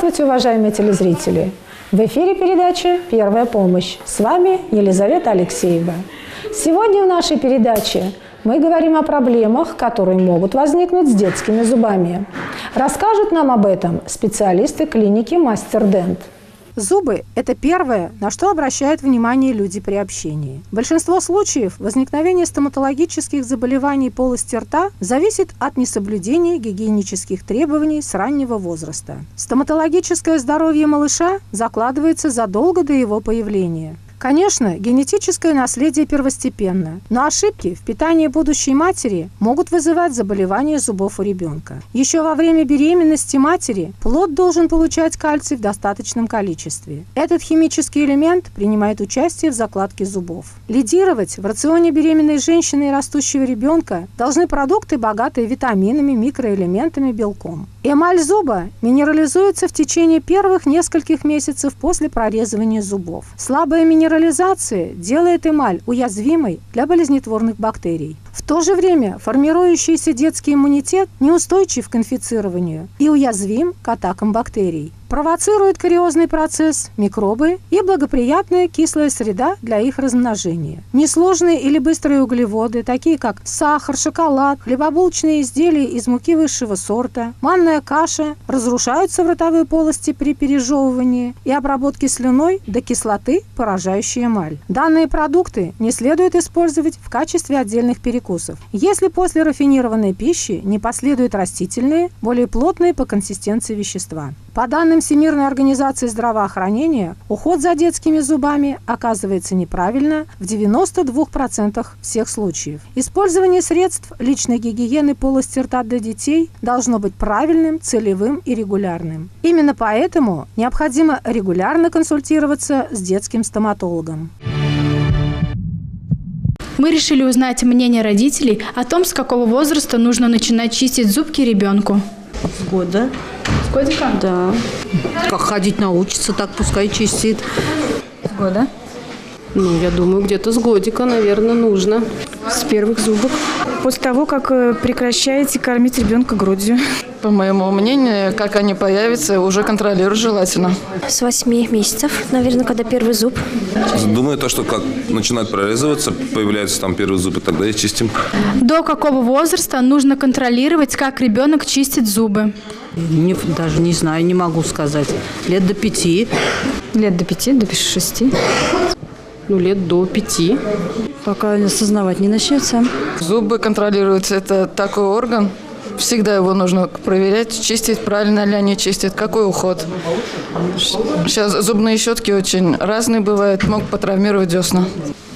Здравствуйте, уважаемые телезрители! В эфире передача «Первая помощь». С вами Елизавета Алексеева. Сегодня в нашей передаче мы говорим о проблемах, которые могут возникнуть с детскими зубами. Расскажут нам об этом специалисты клиники «Мастер Дент». Зубы – это первое, на что обращают внимание люди при общении. Большинство случаев возникновения стоматологических заболеваний полости рта зависит от несоблюдения гигиенических требований с раннего возраста. Стоматологическое здоровье малыша закладывается задолго до его появления. Конечно, генетическое наследие первостепенно, но ошибки в питании будущей матери могут вызывать заболевания зубов у ребенка. Еще во время беременности матери плод должен получать кальций в достаточном количестве. Этот химический элемент принимает участие в закладке зубов. Лидировать в рационе беременной женщины и растущего ребенка должны продукты, богатые витаминами, микроэлементами, белком. Эмаль зуба минерализуется в течение первых нескольких месяцев после прорезывания зубов. Слабая минерализация делает эмаль уязвимой для болезнетворных бактерий. В то же время формирующийся детский иммунитет неустойчив к инфицированию и уязвим к атакам бактерий. Провоцирует кариозный процесс, микробы и благоприятная кислая среда для их размножения. Несложные или быстрые углеводы, такие как сахар, шоколад, хлебобулочные изделия из муки высшего сорта, манная каша, разрушаются в ротовой полости при пережевывании и обработке слюной до кислоты, поражающей эмаль. Данные продукты не следует использовать в качестве отдельных перекусов, если после рафинированной пищи не последуют растительные, более плотные по консистенции вещества. По данным Всемирной организации здравоохранения, уход за детскими зубами оказывается неправильно в 92% всех случаев. Использование средств личной гигиены полости рта для детей должно быть правильным, целевым и регулярным. Именно поэтому необходимо регулярно консультироваться с детским стоматологом. Мы решили узнать мнение родителей о том, с какого возраста нужно начинать чистить зубки ребенку. С года. С годика? Да. Как ходить научится, так пускай чистит. С года? Ну, я думаю, где-то с годика, наверное, нужно. С первых зубок. После того, как прекращаете кормить ребенка грудью. По моему мнению, как они появятся, уже контролировать желательно. С 8 месяцев, наверное, когда первый зуб. Думаю, то, что как начинает прорезываться, появляются там первые зубы, тогда и чистим. До какого возраста нужно контролировать, как ребенок чистит зубы? Даже не знаю, не могу сказать. Лет до 5. Лет до 5, до 6. Ну, лет до 5. Пока осознавать не начнется. Зубы контролируются. Это такой орган. Всегда его нужно проверять, чистить, правильно ли они чистят, какой уход. Сейчас зубные щетки очень разные бывают, могут потравмировать десна.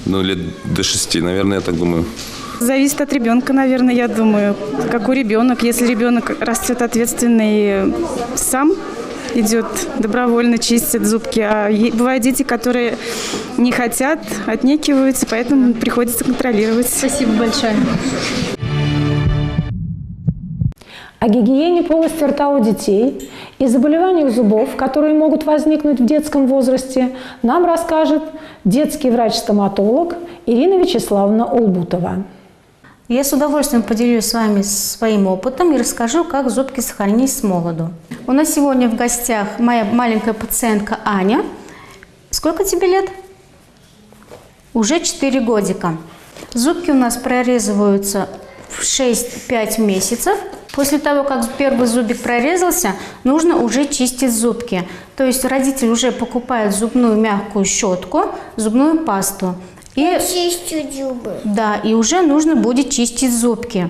Ну, лет до 6, наверное, я так думаю. Зависит от ребенка, наверное, я думаю. Какой ребенок. Если ребенок растет ответственный сам, идет добровольно, чистит зубки. А бывают дети, которые не хотят, отнекиваются, поэтому приходится контролировать. Спасибо большое. О гигиене полости рта у детей и заболеваниях зубов, которые могут возникнуть в детском возрасте, нам расскажет детский врач-стоматолог Ирина Вячеславовна Улбутова. Я с удовольствием поделюсь с вами своим опытом и расскажу, как зубки сохранить с молоду. У нас сегодня в гостях моя маленькая пациентка Аня. Сколько тебе лет? Уже 4 годика. Зубки у нас прорезываются в 6-5 месяцев. После того, как первый зубик прорезался, нужно уже чистить зубки. То есть родитель уже покупает зубную мягкую щетку, зубную пасту. И чистить зубы. Да, и уже нужно будет чистить зубки.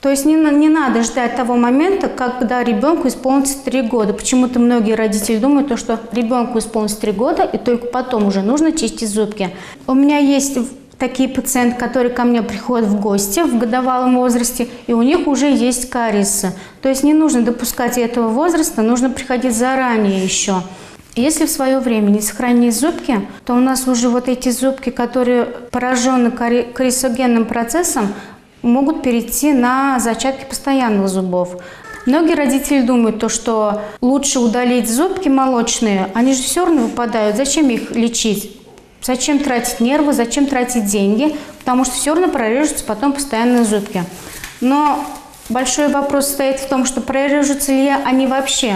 То есть не надо ждать того момента, когда ребенку исполнится 3 года. Почему-то многие родители думают, что ребенку исполнится 3 года, и только потом уже нужно чистить зубки. У меня есть такие пациенты, которые ко мне приходят в гости в годовалом возрасте, и у них уже есть кариесы. То есть не нужно допускать этого возраста, нужно приходить заранее еще. Если в свое время не сохранить зубки, то у нас уже вот эти зубки, которые поражены кариесогенным процессом, могут перейти на зачатки постоянных зубов. Многие родители думают, что лучше удалить зубки молочные, они же все равно выпадают, зачем их лечить? Зачем тратить нервы, зачем тратить деньги, потому что все равно прорежутся потом постоянные зубки. Но большой вопрос стоит в том, что прорежутся ли они вообще.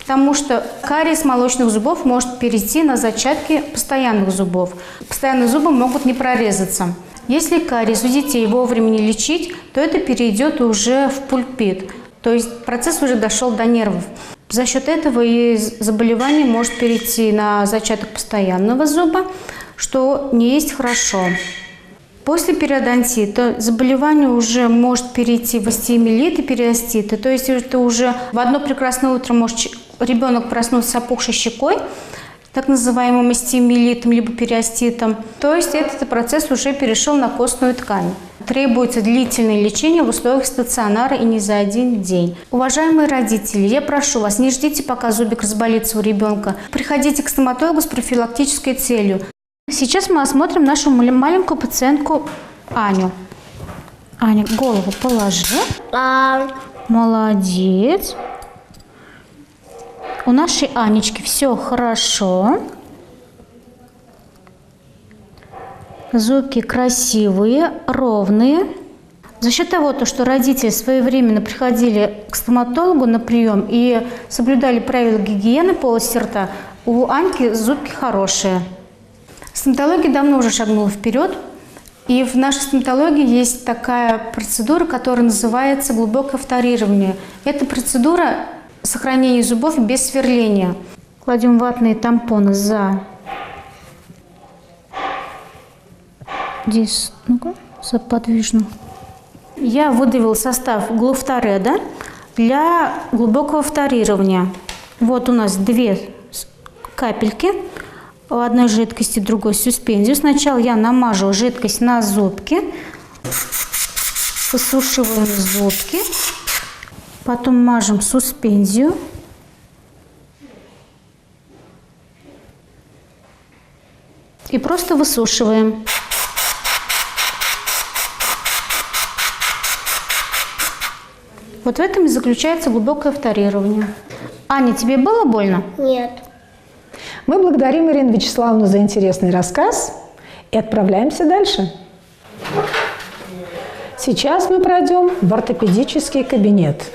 Потому что кариес молочных зубов может перейти на зачатки постоянных зубов. Постоянные зубы могут не прорезаться. Если кариес у детей вовремя не лечить, то это перейдет уже в пульпит. То есть процесс уже дошел до нервов. За счет этого и заболевание может перейти на зачаток постоянного зуба, что не есть хорошо. После периодонтита заболевание уже может перейти в остеомиелит и периоститы. То есть это уже в одно прекрасное утро может ребенок проснуться с опухшей щекой, так называемым остеомиелитом либо периоститом. То есть этот процесс уже перешел на костную ткань. Требуется длительное лечение в условиях стационара и не за один день. Уважаемые родители, я прошу вас, не ждите, пока зубик разболится у ребенка. Приходите к стоматологу с профилактической целью. Сейчас мы осмотрим нашу маленькую пациентку Аню. Аня, голову положи. Молодец. У нашей Анечки все хорошо. Зубки красивые, ровные. За счет того, что родители своевременно приходили к стоматологу на прием и соблюдали правила гигиены полости рта, у Аньки зубки хорошие. Стоматология давно уже шагнула вперед. И в нашей стоматологии есть такая процедура, которая называется глубокое фторирование. Это процедура сохранения зубов без сверления. Кладем ватные тампоны за здесь, ну-ка, за подвижную. Я выдавила состав глуфтореда для глубокого фторирования. Вот у нас 2 капельки. Одной жидкости, другой суспензию. Сначала я намажу жидкость на зубки, высушиваем зубки, потом мажем суспензию. И просто высушиваем. Вот в этом и заключается глубокое фторирование. Аня, тебе было больно? Нет. Мы благодарим Ирину Вячеславовну за интересный рассказ и отправляемся дальше. Сейчас мы пройдем в ортопедический кабинет.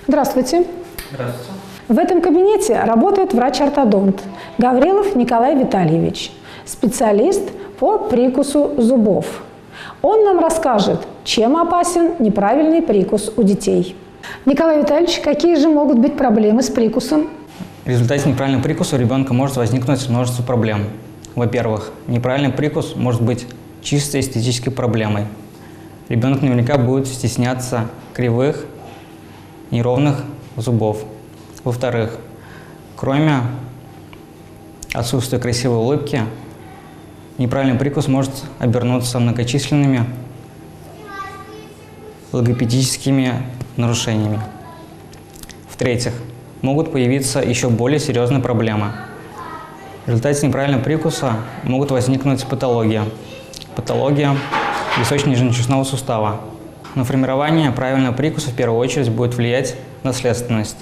Здравствуйте. Здравствуйте. В этом кабинете работает врач-ортодонт Гаврилов Николай Витальевич, специалист по прикусу зубов. Он нам расскажет, чем опасен неправильный прикус у детей. Николай Витальевич, какие же могут быть проблемы с прикусом? В результате неправильного прикуса у ребенка может возникнуть множество проблем. Во-первых, неправильный прикус может быть чисто эстетической проблемой. Ребенок наверняка будет стесняться кривых, неровных зубов. Во-вторых, кроме отсутствия красивой улыбки, неправильный прикус может обернуться многочисленными логопедическими нарушениями. В-третьих, могут появиться еще более серьезные проблемы. В результате неправильного прикуса могут возникнуть патология височно-нижнечелюстного сустава. На формирование правильного прикуса в первую очередь будет влиять наследственность.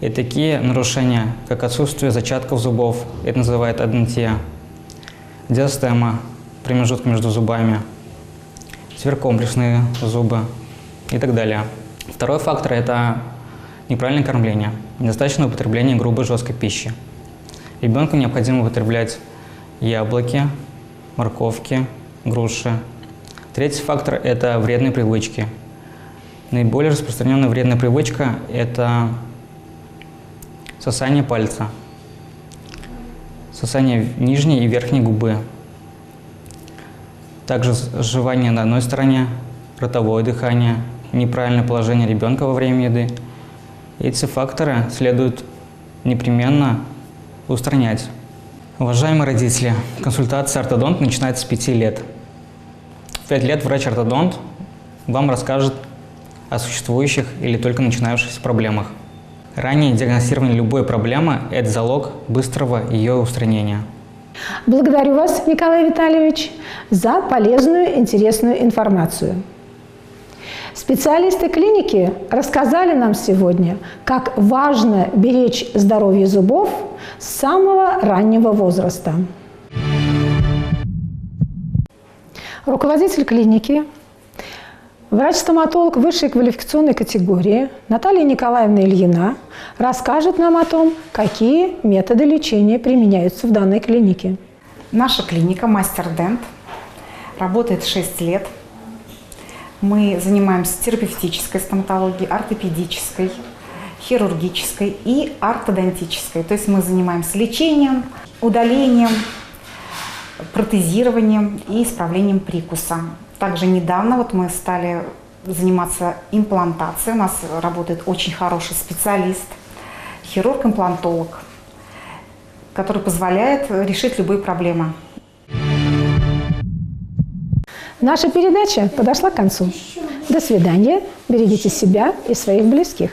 И такие нарушения, как отсутствие зачатков зубов, это называют адонтия, диастема, промежуток между зубами, сверхкомплексные зубы и так далее. Второй фактор – это неправильное кормление, недостаточное употребление грубой жесткой пищи. Ребенку необходимо употреблять яблоки, морковки, груши. Третий фактор – это вредные привычки. Наиболее распространенная вредная привычка – это сосание пальца, сосание нижней и верхней губы, также жевание на одной стороне, ротовое дыхание, неправильное положение ребенка во время еды. Эти факторы следует непременно устранять. Уважаемые родители, консультация ортодонт начинается с 5 лет. В 5 лет врач-ортодонт вам расскажет о существующих или только начинающихся проблемах. Раннее диагностирование любой проблемы – это залог быстрого ее устранения. Благодарю вас, Николай Витальевич, за полезную, интересную информацию. Специалисты клиники рассказали нам сегодня, как важно беречь здоровье зубов с самого раннего возраста. Руководитель клиники, Врач-стоматолог высшей квалификационной категории Наталья Николаевна Ильина расскажет нам о том, какие методы лечения применяются в данной клинике. Наша клиника «Мастер Дент» работает 6 лет. Мы занимаемся терапевтической стоматологией, ортопедической, хирургической и ортодонтической. То есть мы занимаемся лечением, удалением, протезированием и исправлением прикуса. Также недавно мы стали заниматься имплантацией. У нас работает очень хороший специалист, хирург-имплантолог, который позволяет решить любые проблемы. Наша передача подошла к концу. До свидания. Берегите себя и своих близких.